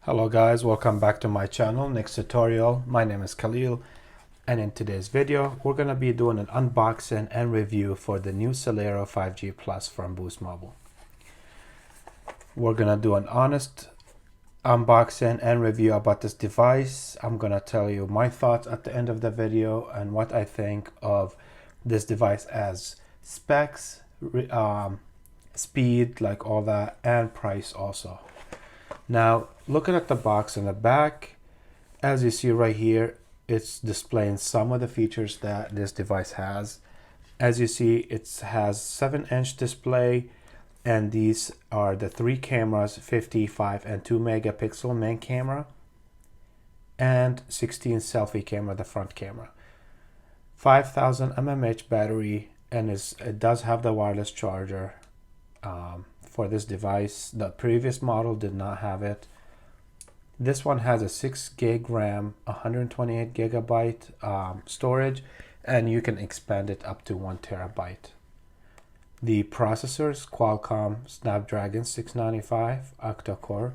Hello guys, welcome back to my channel, NexTutorial. My name is Khalil, and in today's video we're going to be doing an unboxing and review for the new Celero 5G Plus from Boost Mobile. We're going to do an honest unboxing and review about this device. I'm going to tell you my thoughts at the end of the video and what I think of this device as specs, speed, like all that, and price also. Now, looking at the box in the back, as you see right here, it's displaying some of the features that this device has. As you see, it has 7-inch display, and these are the 3 cameras, 55 and 2 megapixel main camera, and 16 selfie camera, the front camera. 5000 mAh battery, and it does have the wireless charger. For this device, the previous model did not have it. This one has a 6 gig RAM, 128 gigabyte storage, and you can expand it up to 1 terabyte. The processors, Qualcomm Snapdragon 695 octa-core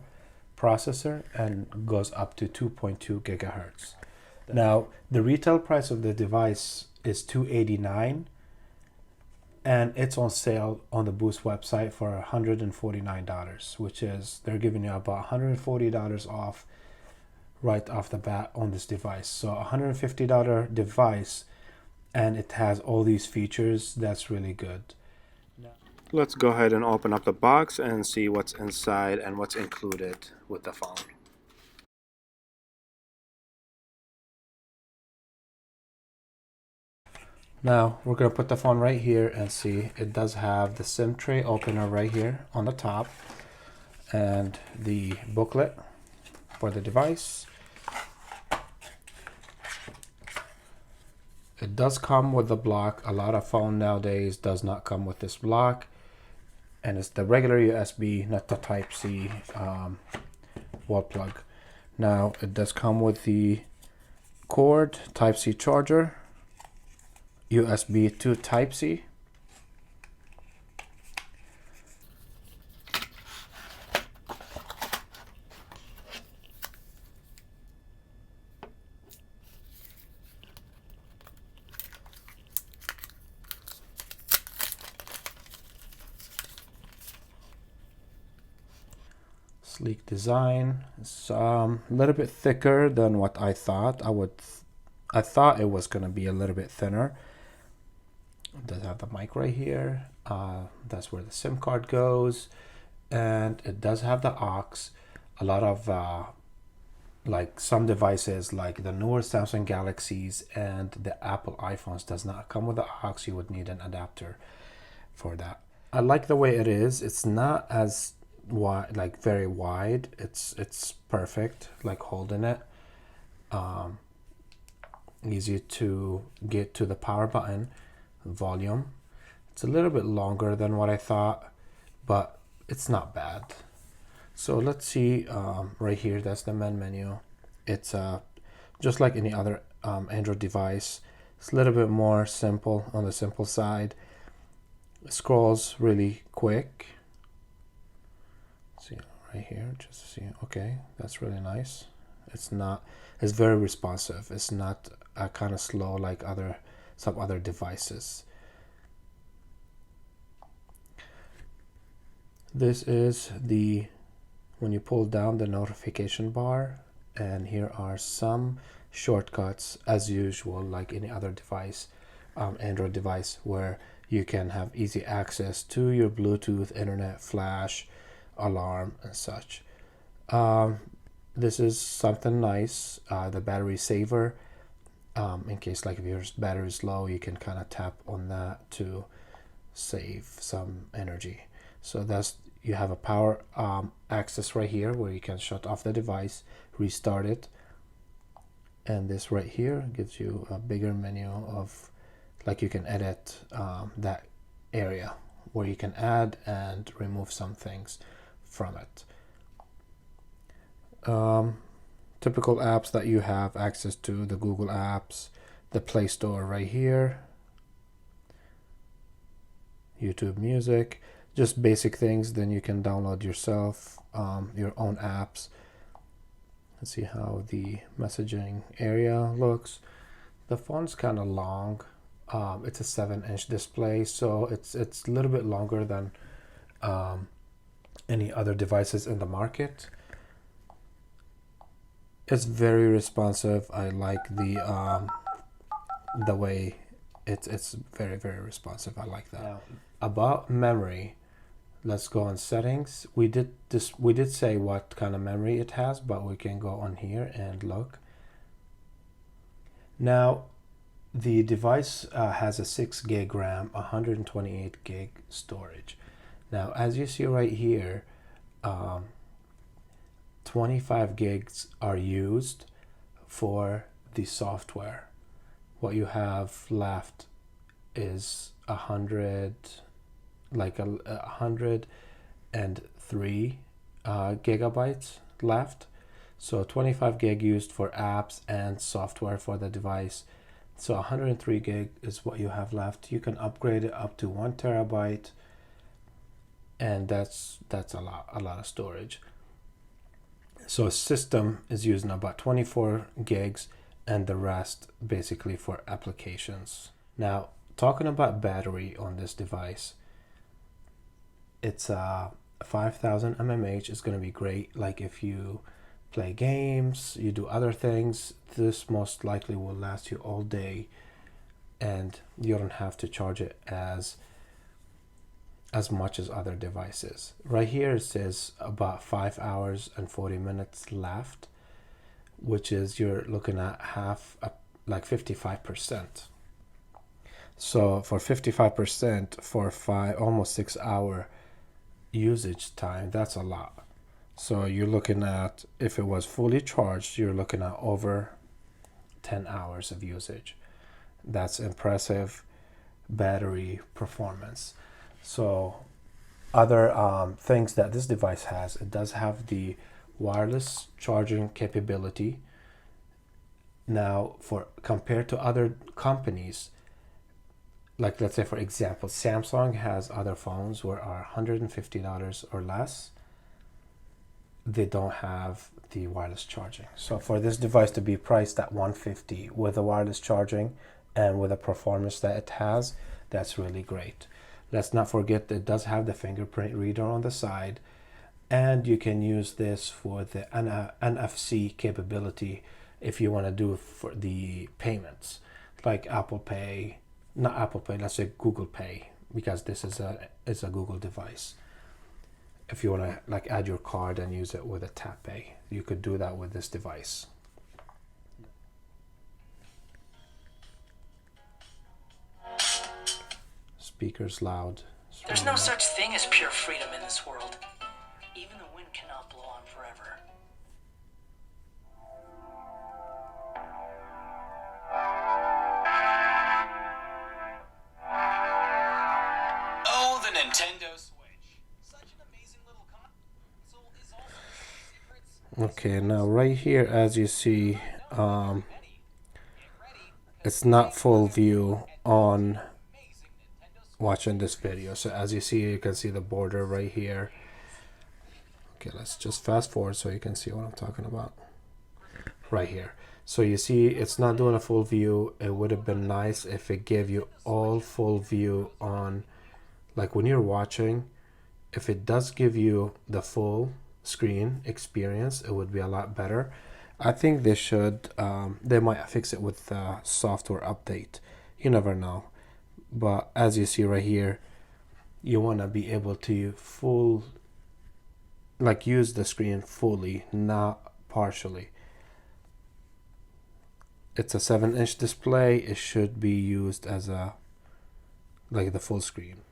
processor, and goes up to 2.2 gigahertz. Now, the retail price of the device is $289. And it's on sale on the Boost website for $149, which is, they're giving you about $140 off right off the bat on this device. So $150 device, and it has all these features. That's really good. Let's go ahead and open up the box and see what's inside and what's included with the phone. Now we're going to put the phone right here and see it does have the SIM tray opener right here on the top, and the booklet for the device. It does come with the block. A lot of phone nowadays does not come with this block, and it's the regular USB, not the Type-C wall plug. Now it does come with the cord, Type-C charger, USB to Type-C, sleek design. It's a little bit thicker than what I thought. I thought it was going to be a little bit thinner. It does have the mic right here. That's where the SIM card goes, and it does have the aux. A lot of like some devices, like the newer Samsung Galaxies and the Apple iPhones, does not come with the aux. You would need an adapter for that. I like the way it is. It's not as wide, like very wide. It's perfect, like holding it. Easy to get to the power button. Volume, it's a little bit longer than what I thought, but it's not bad. So let's see, right here, that's the main menu. It's just like any other Android device. It's a little bit more simple, on the simple side. It scrolls really quick. See right here, just see. Okay, that's really nice. It's very responsive. It's not kind of slow like some other devices. This is when you pull down the notification bar, and here are some shortcuts as usual, like any other device, Android device, where you can have easy access to your Bluetooth, internet, flash, alarm, and such. This is something nice, the battery saver. In case like if your battery is low, you can kind of tap on that to save some energy. So you have a power access right here where you can shut off the device, restart it, and this right here gives you a bigger menu of, like, you can edit that area where you can add and remove some things from it. Typical apps that you have access to, the Google apps, the Play Store right here, YouTube Music, just basic things. Then you can download yourself your own apps. Let's see how the messaging area looks. The font's kind of long. It's a 7-inch display, so it's a little bit longer than any other devices in the market. It's very responsive. I like the way it's very responsive. I like that. Now, about memory, let's go on settings. We did say what kind of memory it has, but we can go on here and look. Now the device has a 6 gig RAM, 128 gig storage. Now as you see right here, 25 gigs are used for the software. What you have left is 103 gigabytes left. So 25 gig used for apps and software for the device. So 103 gig is what you have left. You can upgrade it up to 1 terabyte, and that's a lot of storage. So system is using about 24 gigs, and the rest basically for applications. Now, talking about battery on this device, it's 5000 mAh. Is going to be great. Like if you play games, you do other things, this most likely will last you all day, and you don't have to charge it as much as other devices. Right here it says about 5 hours and 40 minutes left, which is you're looking at like 55%. So for 55% for almost 6 hour usage time, that's a lot. So you're looking at, if it was fully charged, you're looking at over 10 hours of usage. That's impressive battery performance. So other things that this device has, it does have the wireless charging capability. Now, compared to other companies, like let's say for example, Samsung has other phones where are $150 or less. They don't have the wireless charging. So for this device to be priced at $150 with the wireless charging and with the performance that it has, that's really great. Let's not forget that it does have the fingerprint reader on the side, and you can use this for the NFC capability if you want to do it for the payments, like Apple Pay, not Apple Pay, let's say Google Pay, because this is a Google device. If you want to like add your card and use it with a tap pay, you could do that with this device. Speakers loud. There's no such thing as pure freedom in this world. Even the wind cannot blow on forever. Oh, the Nintendo Switch. Such an amazing little console is also secrets. Okay, now right here, as you see, it's not full view on watching this video. So as you see, you can see the border right here. Okay, let's just fast forward so you can see what I'm talking about right here. So you see it's not doing a full view. It would have been nice if it gave you all full view on, like when you're watching, if it does give you the full screen experience, it would be a lot better. I think they should they might fix it with the software update. You never know. But as you see right here, you want to be able to use the screen fully, not partially. It's a 7-inch display. It should be used as like the full screen.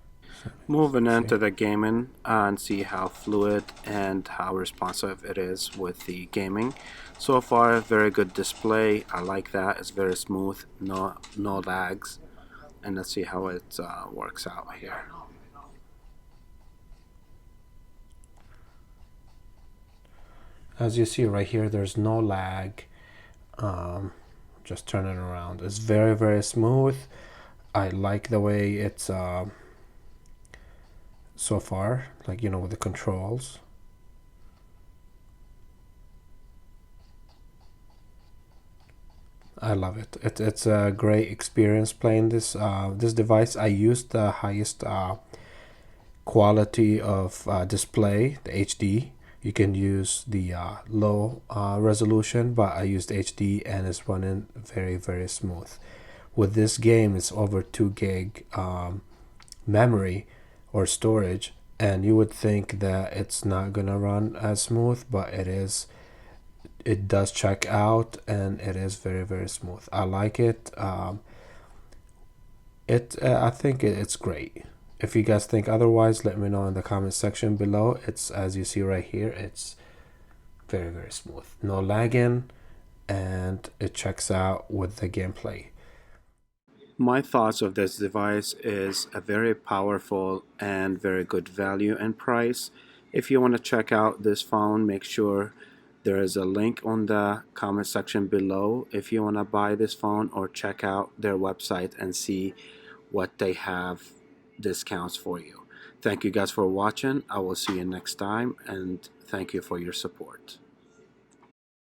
Moving into the gaming and see how fluid and how responsive it is with the gaming. So far, very good display. I like that. It's very smooth, no lags. And let's see how it works out here. As you see right here, there's no lag. Just turn it around. It's very smooth. I like the way it's so far, like, you know, with the controls. I love it. It's a great experience playing this device. I used the highest quality of display, the HD. You can use the low resolution, but I used HD and it's running very, very smooth. With this game, it's over 2 gig memory or storage, and you would think that it's not gonna run as smooth, but it is. It does check out and it is very, very smooth. I like it. I think it's great. If you guys think otherwise, let me know in the comment section below. It's, as you see right here, it's very, very smooth, no lagging, and it checks out with the gameplay. My thoughts of this device is a very powerful and very good value and price. If you want to check out this phone, make sure there is a link on the comment section below if you want to buy this phone, or check out their website and see what they have discounts for you. Thank you guys for watching. I will see you next time, and thank you for your support.